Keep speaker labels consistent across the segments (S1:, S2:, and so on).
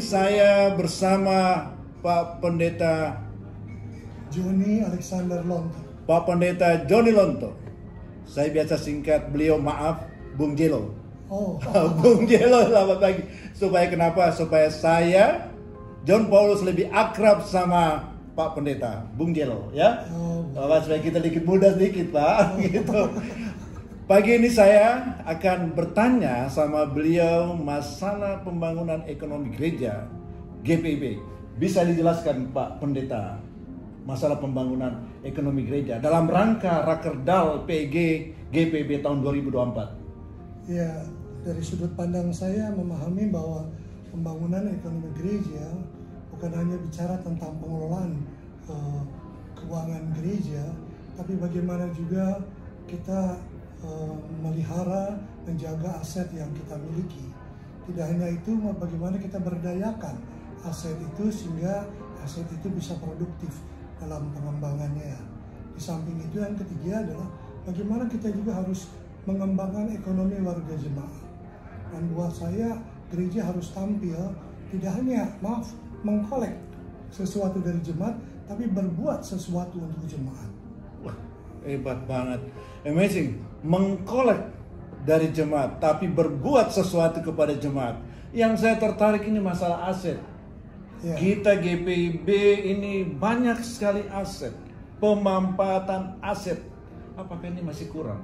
S1: saya bersama Pak Pendeta
S2: Joni Alexander Lonto.
S1: Pak Pendeta Joni Lonto. Saya biasa singkat beliau, maaf, Bung Jelo.
S2: Oh,
S1: Bung Jelo, selamat pagi. Supaya kenapa? Supaya saya, John Paulus, lebih akrab sama Pak Pendeta, Bung Jelo, ya. Supaya kita dikit muda sedikit, Pak. Gitu. Pagi ini saya akan bertanya sama beliau masalah pembangunan ekonomi gereja GPIB. Bisa dijelaskan Pak Pendeta masalah pembangunan ekonomi gereja dalam rangka Rakerda PG GPIB tahun 2024?
S2: ya, dari sudut pandang saya memahami bahwa pembangunan ekonomi gereja bukan hanya bicara tentang pengelolaan keuangan gereja, tapi bagaimana juga kita melihara, menjaga aset yang kita miliki. Tidak hanya itu, bagaimana kita berdayakan aset itu sehingga aset itu bisa produktif dalam pengembangannya. Di samping itu, yang ketiga adalah bagaimana kita juga harus mengembangkan ekonomi warga jemaat. Dan buat saya, gereja harus tampil tidak hanya mengkolek sesuatu dari jemaat, tapi berbuat sesuatu untuk jemaat.
S1: Wah, hebat banget, amazing. Mengkolek dari jemaat, tapi berbuat sesuatu kepada jemaat. Yang saya tertarik ini masalah aset.
S2: Ya.
S1: Kita GPIB ini banyak sekali aset, pemanfaatan aset. Apakah ini masih kurang?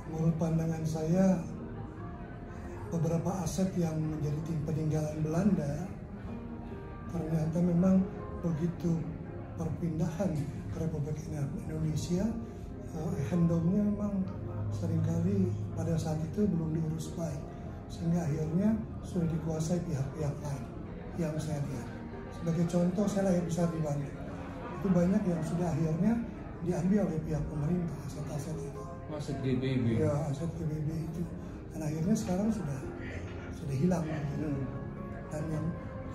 S2: Menurut pandangan saya, beberapa aset yang menjadi peninggalan Belanda ternyata memang begitu perpindahan ke Republik Indonesia, handongnya memang seringkali pada saat itu belum diurus baik, sehingga akhirnya sudah dikuasai pihak-pihak lain yang saya lihat. Sebagai contoh, saya lahir besar di Bandung. Itu banyak yang sudah akhirnya diambil oleh pihak pemerintah, aset-aset itu.
S1: Aset GPIB.
S2: Ya, aset GPIB itu. Dan akhirnya sekarang sudah hilang. Dan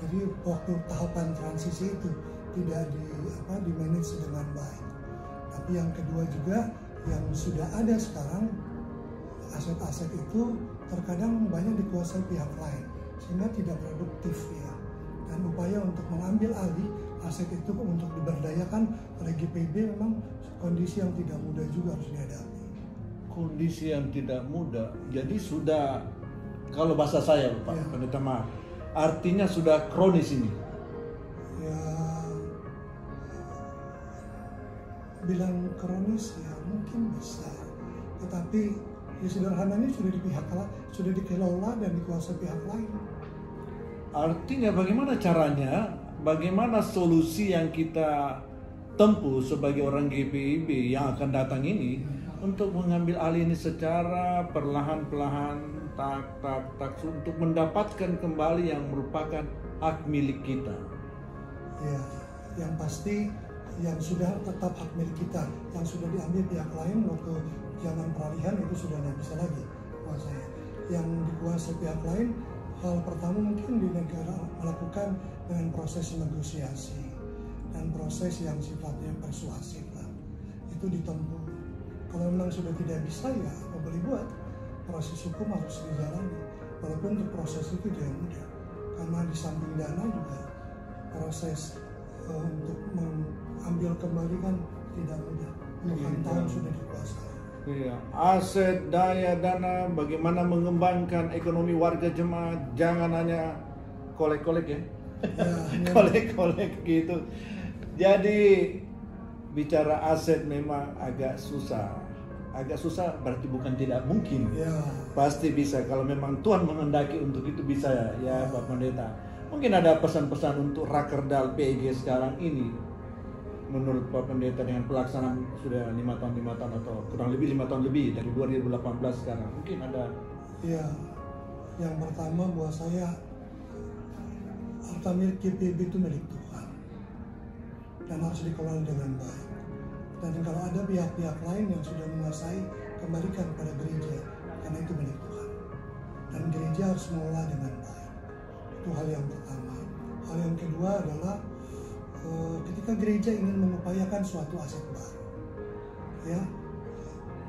S2: jadi waktu tahapan transisi itu tidak di manage dengan baik. Tapi yang kedua juga, yang sudah ada sekarang, aset-aset itu terkadang banyak dikuasai pihak lain sehingga tidak produktif, ya. Dan upaya untuk mengambil alih aset itu untuk diberdayakan oleh GPIB memang kondisi yang tidak mudah juga harus dihadapi.
S1: Kondisi yang tidak mudah. Jadi sudah, kalau bahasa saya Pak Pendeta, maaf, artinya sudah kronis ini.
S2: Ya, bilang kronis ya mungkin bisa, tetapi ya sederhananya sudah dikelola dan dikuasai pihak lain.
S1: Artinya bagaimana caranya, bagaimana solusi yang kita tempuh sebagai orang GPIB yang akan datang ini untuk mengambil alih ini secara perlahan-lahan, tak untuk mendapatkan kembali yang merupakan hak milik kita.
S2: Ya, yang pasti yang sudah tetap hak milik kita, yang sudah diambil pihak lain waktu zaman peralihan itu sudah tidak bisa lagi buat saya. Yang dikuasai pihak lain, hal pertama mungkin di negara melakukan dengan proses negosiasi dan proses yang sifatnya persuasif lah. Itu ditempuh. Kalau memang sudah tidak bisa, ya apa boleh buat, proses hukum harus dijalani. Walaupun untuk proses itu tidak mudah, karena di samping dana juga proses untuk mengambil kembali kan tidak mudah. Puluhan tahun sudah dikuasai.
S1: Iya, aset, daya, dana, bagaimana mengembangkan ekonomi warga jemaat, jangan hanya kolek-kolek ya, kolek-kolek gitu. Jadi bicara aset memang agak susah. Agak susah berarti bukan tidak mungkin.
S2: Ya.
S1: Pasti bisa kalau memang Tuhan menghendaki untuk itu bisa ya Pak Pendeta. Mungkin ada pesan-pesan untuk Rakerda PG sekarang ini. Menurut Pak Pendeta dengan pelaksanaan sudah 5 tahun atau kurang lebih 5 tahun lebih dari 2018 sekarang. Mungkin ada.
S2: Ya. Yang pertama buat saya, harta milik GPIB itu milik Tuhan dan harus dikelola dengan baik. Dan kalau ada pihak-pihak lain yang sudah menguasai, kembalikan pada gereja, karena itu milik Tuhan. Dan gereja harus mengelola dengan baik. Itu hal yang pertama. Hal yang kedua adalah ketika gereja ingin mengupayakan suatu aset baru, ya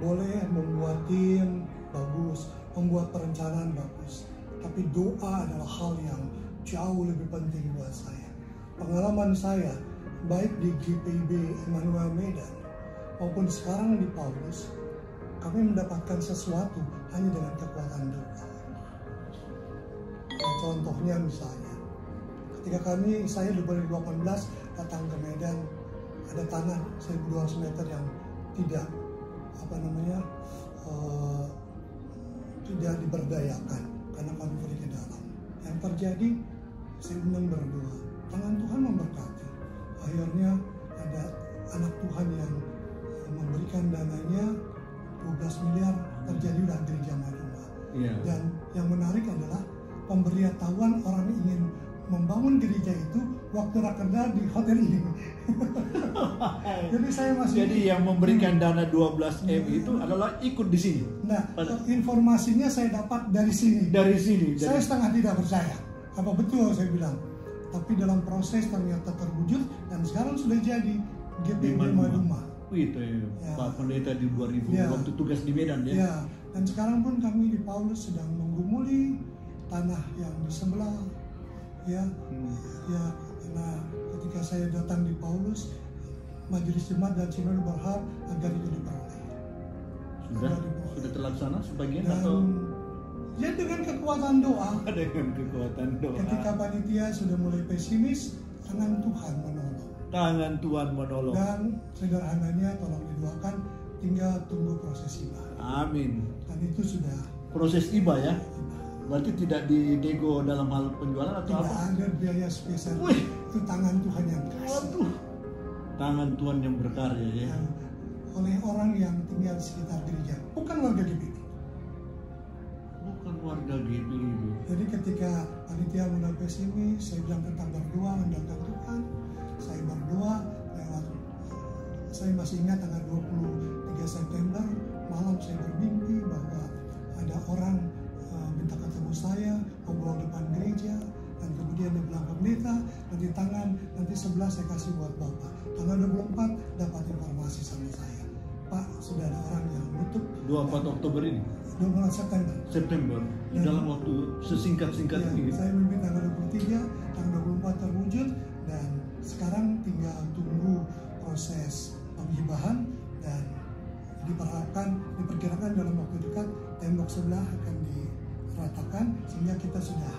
S2: boleh membuat tim bagus, membuat perencanaan bagus. tapi doa adalah hal yang jauh lebih penting buat saya. Pengalaman saya baik di GPIB Immanuel Medan maupun sekarang di Paulus, kami mendapatkan sesuatu hanya dengan kekuatan doa. Contohnya misalnya, ketika saya 2018 datang ke Medan, ada tanah 1.200 meter yang tidak tidak diberdayakan karena konflik di dalam. Yang terjadi, saya undang berdoa, tangan Tuhan memberkati. Akhirnya ada anak Tuhan yang memberikan dananya 12 miliar, terjadilah gereja Maduma. Dan yang menarik adalah pemberitahuan orang ingin membangun gereja itu waktu rakerda di hotel ini. Jadi saya masih.
S1: Jadi yang memberikan dana 12 M itu adalah ikut di sini.
S2: Nah, informasinya saya dapat dari sini.
S1: Dari sini.
S2: Saya setengah tidak percaya. Apa betul saya bilang? Tapi dalam proses ternyata terwujud dan sekarang sudah jadi GPIB Maduma.
S1: Itu ya. Pak Pendeta di 2000 waktu tugas di Medan ya.
S2: Ya. Dan sekarang pun kami di Paulus sedang menggumuli tanah yang di sebelah. Ya, karena ketika saya datang di Paulus, Majelis Jemaat dan Sinode berharap agar itu diperoleh.
S1: Sudah terlaksana sebagian
S2: dan,
S1: atau?
S2: Ya dengan kekuatan doa.
S1: Dengan kekuatan doa.
S2: Ketika panitia sudah mulai pesimis, tangan Tuhan menolong.
S1: Tangan Tuhan menolong.
S2: Dan sederhananya tolong didoakan, tinggal tunggu proses iba.
S1: Amin.
S2: Dan itu sudah.
S1: Proses iba ya. Berarti tidak dinego dalam hal penjualan atau
S2: tidak
S1: apa?
S2: Tidak ada biaya spesial. Itu tangan Tuhan yang kasih.
S1: Waduh. Tangan Tuhan yang berkarya ya.
S2: Dan oleh orang yang tinggal di sekitar gereja, bukan warga GPIB.
S1: Bukan warga GPIB.
S2: Jadi ketika panitia mulai pesimis, saya bilang tentang berdoa, mendapatkan Tuhan. Saya berdoa lewat. Saya masih ingat tanggal 23 September malam saya bermimpi bahwa ada orang minta ketemu saya, ngobrol depan gereja, dan kemudian dia bilang, Pak Pendeta, nanti nanti 11 saya kasih buat Bapak. Tanggal 24 dapat informasi sama saya, Pak, sudah ada orang yang nutup.
S1: 24 Oktober ini?
S2: 24 September.
S1: Dalam waktu sesingkat-singkat ini.
S2: Saya mimpi tanggal 23, tanggal 24 terwujud, dan sekarang tinggal tunggu proses penghibahan, dan diperkirakan dalam waktu dekat tembok sebelah akan diratakan, sehingga kita sudah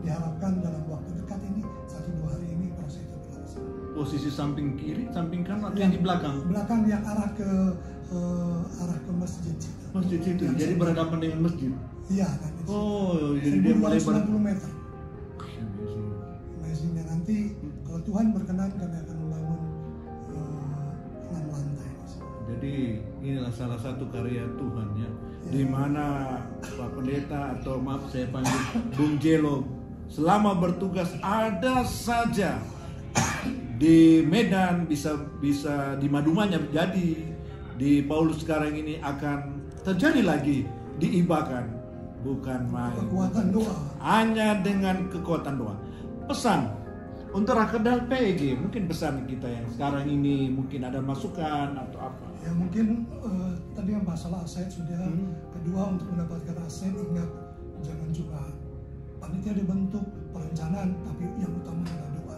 S2: diharapkan dalam waktu dekat ini 1-2 hari ini proses itu berlangsung.
S1: Posisi samping kiri, samping kanan atau yang di belakang?
S2: Belakang yang arah ke masjid.
S1: Masjid itu, jadi berhadapan dengan masjid.
S2: Iya,
S1: jadi dia mulai
S2: 190 meter. Amazingnya nanti kalau Tuhan berkenan kami akan membangun 6 lantai.
S1: Jadi inilah salah satu karya Tuhan ya, di mana Pak Pendeta atau maaf saya panggil Bung Jelo selama bertugas ada saja di Medan, bisa di Madumanya, jadi di Paulus sekarang ini akan terjadi lagi, diibakan, bukan main.
S2: Kekuatan doa.
S1: Hanya dengan kekuatan doa. Pesan untuk rakerda PEG, mungkin pesan kita yang sekarang ini mungkin ada masukan atau apa?
S2: Ya mungkin tadi yang masalah aset sudah. Kedua, untuk mendapatkan aset ingat jangan cuma panitia dibentuk, perencanaan, tapi yang utama adalah doa.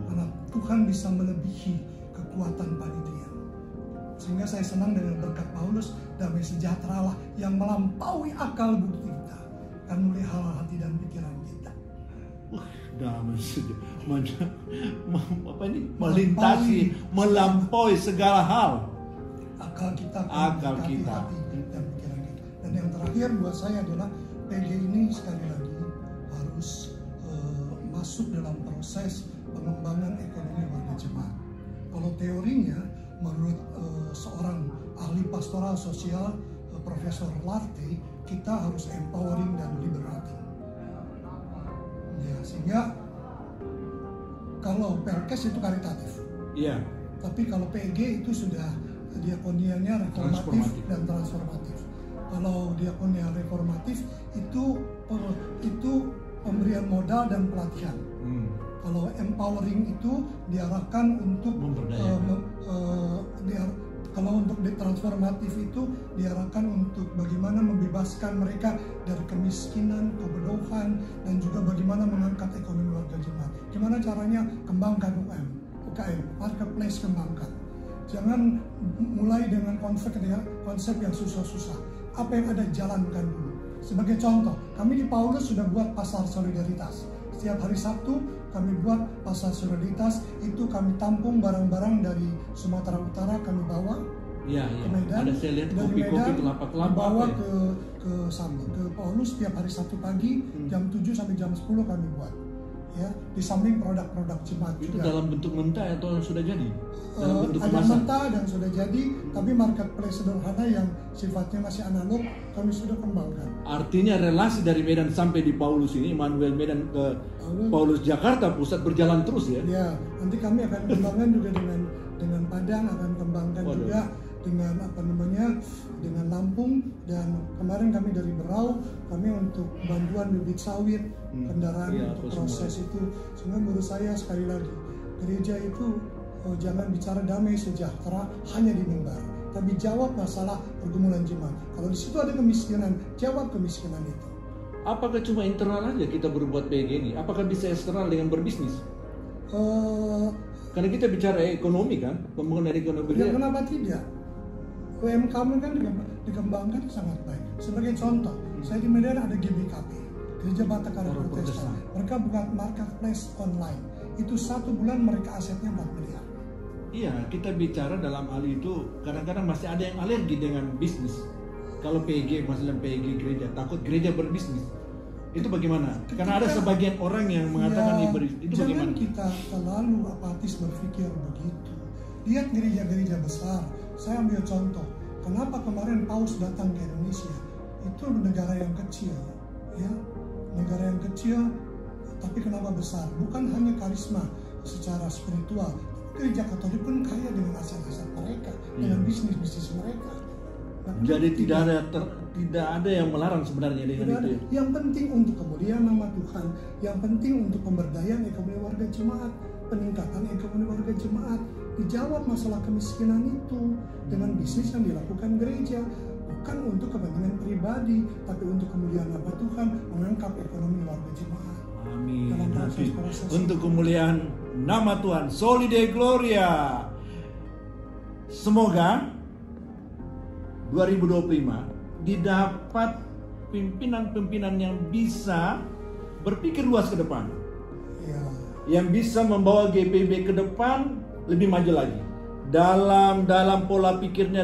S2: Karena Tuhan bisa melebihi kekuatan panitia. Sehingga saya senang dengan berkat Paulus, damai sejahtera Allah yang melampaui akal budi kita, akan melihat hal hati dan pikiran kita.
S1: Damai sejahtera, melintasi, melampaui segala hal.
S2: Akal kita,
S1: hati
S2: dan pikiran kita. Dan yang terakhir buat saya adalah PG ini sekali lagi harus masuk dalam proses pengembangan ekonomi warga jemaat. Kalau teorinya, menurut seorang ahli pastoral sosial, Profesor Latte, kita harus empowering dan liberating. Ya, sehingga kalau Perkes itu karitatif.
S1: Iya.
S2: Tapi kalau PG itu sudah diakonianya reformatif dan transformatif. Kalau diakonia reformatif itu pemberian modal dan pelatihan. Kalau empowering itu diarahkan untuk Kalau untuk transformatif itu diarahkan untuk bagaimana membebaskan mereka dari kemiskinan, kebodohan, dan juga bagaimana mengangkat ekonomi warga jemaat. Gimana caranya? Kembangkan UKM, marketplace kembangkan. Jangan mulai dengan konsep yang susah-susah. Apa yang ada jalankan dulu. Sebagai contoh, kami di Paulus sudah buat pasar solidaritas. Setiap hari Sabtu kami buat pasar solidaritas, itu kami tampung barang-barang dari Sumatera Utara, kami bawa ke Medan,
S3: ada saya lihat
S2: dari
S3: kopi-kopi,
S2: Medan
S3: kelapa-kelapa
S2: bawa
S3: ya?
S2: ke Paulus setiap hari Sabtu pagi jam 7 sampai jam 10 kami buat. Ya, di samping produk-produk jemaat
S3: Itu
S2: juga.
S3: dalam bentuk mentah atau sudah jadi? Dalam bentuk
S2: Ada
S3: kemasan?
S2: mentah dan sudah jadi, tapi marketplace sederhana yang sifatnya masih analog kami sudah kembangkan.
S3: Artinya relasi dari Medan sampai di Paulus ini, Immanuel Medan ke Paulus Jakarta Pusat berjalan terus ya?
S2: Ya, nanti kami akan kembangkan juga dengan Padang, akan kembangkan juga dengan dengan Lampung, dan kemarin kami dari Berau, kami untuk bantuan bibit sawit, kendaraan untuk proses itu. Sehingga menurut saya sekali lagi, gereja itu jangan bicara damai sejahtera hanya di mimbar, tapi jawab masalah pergumulan jemaat. Kalau di situ ada kemiskinan, jawab kemiskinan itu.
S3: Apakah cuma internal aja kita berbuat PG ini? Apakah bisa eksternal dengan berbisnis? Karena kita bicara ekonomi kan, pembangunan ekonomi.
S2: Ya, kenapa tidak? UMKM kan dikembangkan sangat baik. Sebagai contoh, saya di Medan ada GBKP, Gereja Batak Karya Protestan. Mereka bukan marketplace online. Itu 1 bulan mereka asetnya 4 miliar.
S3: Iya, kita bicara dalam hal itu kadang-kadang masih ada yang alergi dengan bisnis. Kalau PG, masalah PG gereja, takut gereja berbisnis. Itu bagaimana? Karena ada sebagian orang yang mengatakan itu bagaimana?
S2: Jangan kita terlalu apatis berpikir begitu. Lihat gereja-gereja besar. Saya ambil contoh. Kenapa kemarin Paus datang ke Indonesia? Itu negara yang kecil, ya, negara yang kecil, tapi kenapa besar? Bukan hanya karisma secara spiritual. Gereja Katolik pun kaya dengan aset-aset mereka, dengan bisnis-bisnis mereka. Nah,
S3: jadi tidak ada yang melarang sebenarnya dengan itu.
S2: Yang penting untuk kemuliaan nama Tuhan, yang penting untuk pemberdayaan ekonomi warga jemaat, peningkatan ekonomi warga jemaat, dijawab masalah kemiskinan itu dengan bisnis yang dilakukan gereja, bukan untuk kepentingan pribadi, tapi untuk kemuliaan nama Tuhan, mengangkat ekonomi warga jemaat.
S3: Amin.
S2: Dalam
S3: Nanti
S2: proses
S3: untuk kemuliaan nama Tuhan, Soli Deo Gloria. Semoga 2025 didapat pimpinan-pimpinan yang bisa berpikir luas ke depan, yang bisa membawa GPIB ke depan lebih maju lagi dalam pola pikirnya,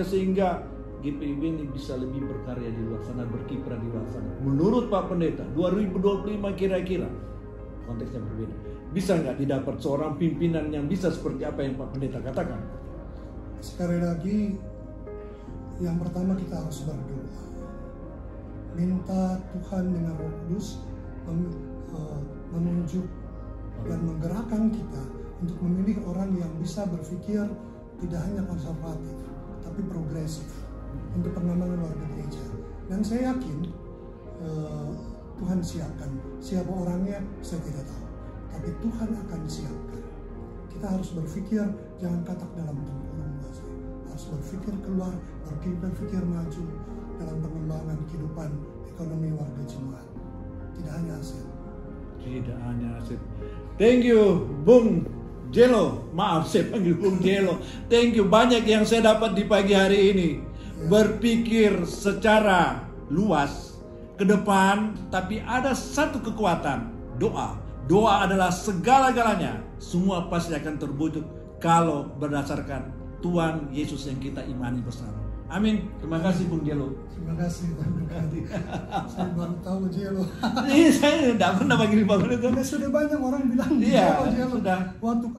S3: sehingga GPIB ini bisa lebih berkarya di luar sana, berkiprah di luar sana. Menurut Pak Pendeta, 2025 kira-kira konteksnya berbeda. Bisa nggak didapat seorang pimpinan yang bisa seperti apa yang Pak Pendeta katakan?
S2: Sekali lagi, yang pertama kita harus berdoa, minta Tuhan dengan Roh Kudus menunjuk dan menggerakkan kita untuk memilih orang yang bisa berpikir tidak hanya konservatif, tapi progresif untuk pengembangan warga gereja. Dan saya yakin Tuhan siapkan. Siapa orangnya saya tidak tahu, tapi Tuhan akan siapkan. Kita harus berpikir, jangan katak dalam tempurung, harus berpikir keluar, berpikir maju dalam pengembangan kehidupan ekonomi warga jemaat. Tidak hanya aset.
S3: Tidak hanya aset. Thank you, Bung Jelo. Maaf, saya panggil Bung Jelo. Thank you, banyak yang saya dapat di pagi hari ini. Berpikir secara luas ke depan, tapi ada satu kekuatan, doa. Doa adalah segala-galanya. Semua pasti akan terwujud kalau berdasarkan Tuhan Yesus yang kita imani bersama. Amin. Terima kasih Bung Jelo.
S2: Terima kasih Bung Kadi. Saya baru tahu Jelo.
S3: Iya, saya tidak pernah panggil Bang Jelo.
S2: Sudah banyak orang bilang
S3: Jelo.
S2: Jelo.
S3: Sudah.
S2: Waktu